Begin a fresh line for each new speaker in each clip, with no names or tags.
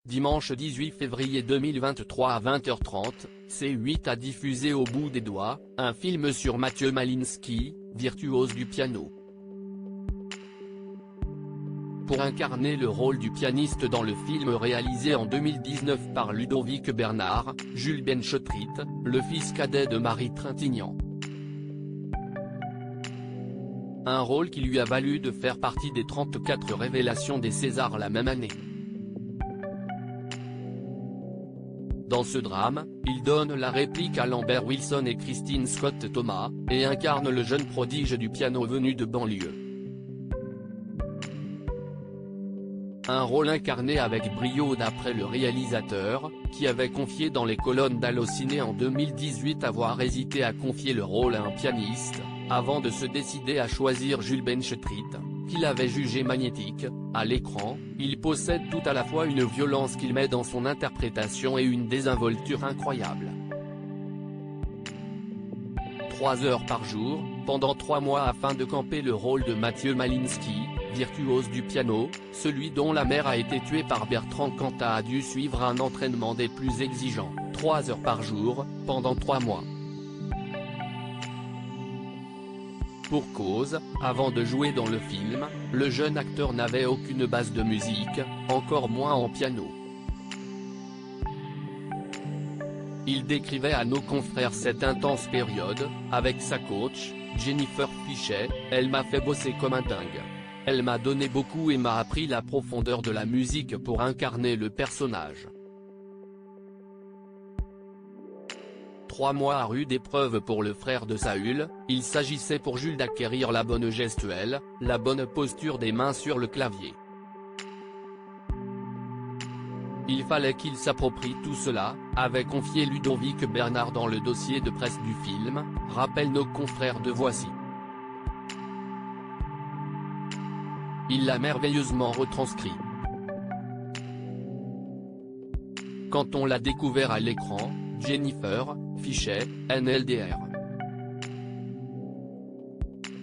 dimanche 18 février 2023 à 20h30, C8 a diffusé Au bout des doigts, un film sur Mathieu Maliński, virtuose du piano. Pour incarner le rôle du pianiste dans le film réalisé en 2019 par Ludovic Bernard, Jules Benchetritt, le fils cadet de Marie Trintignant. Un rôle qui lui a valu de faire partie des 34 révélations des Césars la même année. Dans ce drame, il donne la réplique à Lambert Wilson et Christine Scott Thomas, et incarne le jeune prodige du piano venu de banlieue. Un rôle incarné avec brio d'après le réalisateur, qui avait confié dans les colonnes d'Allociné en 2018 avoir hésité à confier le rôle à un pianiste, avant de se décider à choisir Jules Benchetritt, qu'il avait jugé magnétique. À l'écran, il possède tout à la fois une violence qu'il met dans son interprétation et une désinvolture incroyable. 3 heures par jour, pendant 3 mois afin de camper le rôle de Mathieu Maliński, virtuose du piano, celui dont la mère a été tuée par Bertrand Cantat a dû suivre un entraînement des plus exigeants, 3 heures par jour, pendant 3 mois. Pour cause, avant de jouer dans le film, le jeune acteur n'avait aucune base de musique, encore moins en piano. Il décrivait à nos confrères cette intense période, avec sa coach, Jennifer Fichet, elle m'a fait bosser comme un dingue. Elle m'a donné beaucoup et m'a appris la profondeur de la musique pour incarner le personnage. 3 mois à rude épreuve pour le frère de Saül, il s'agissait pour Jules d'acquérir la bonne gestuelle, la bonne posture des mains sur le clavier. Il fallait qu'il s'approprie tout cela, avait confié Ludovic Bernard dans le dossier de presse du film, rappellent nos confrères de Voici. Il l'a merveilleusement retranscrit. Quand on l'a découvert à l'écran, Jennifer Fichet, NLDR,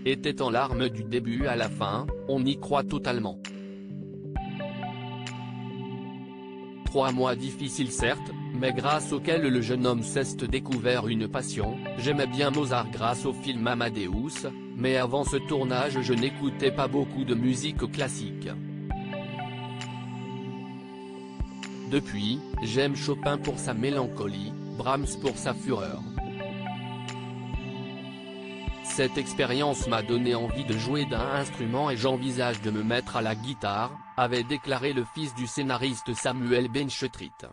était en larmes du début à la fin, on y croit totalement. 3 mois difficiles certes, mais grâce auxquels le jeune homme s'est découvert une passion. J'aimais bien Mozart grâce au film Amadeus, mais avant ce tournage je n'écoutais pas beaucoup de musique classique. Depuis, j'aime Chopin pour sa mélancolie, Brahms pour sa fureur. Cette expérience m'a donné envie de jouer d'un instrument et j'envisage de me mettre à la guitare, avait déclaré le fils du scénariste Samuel Benchetritt.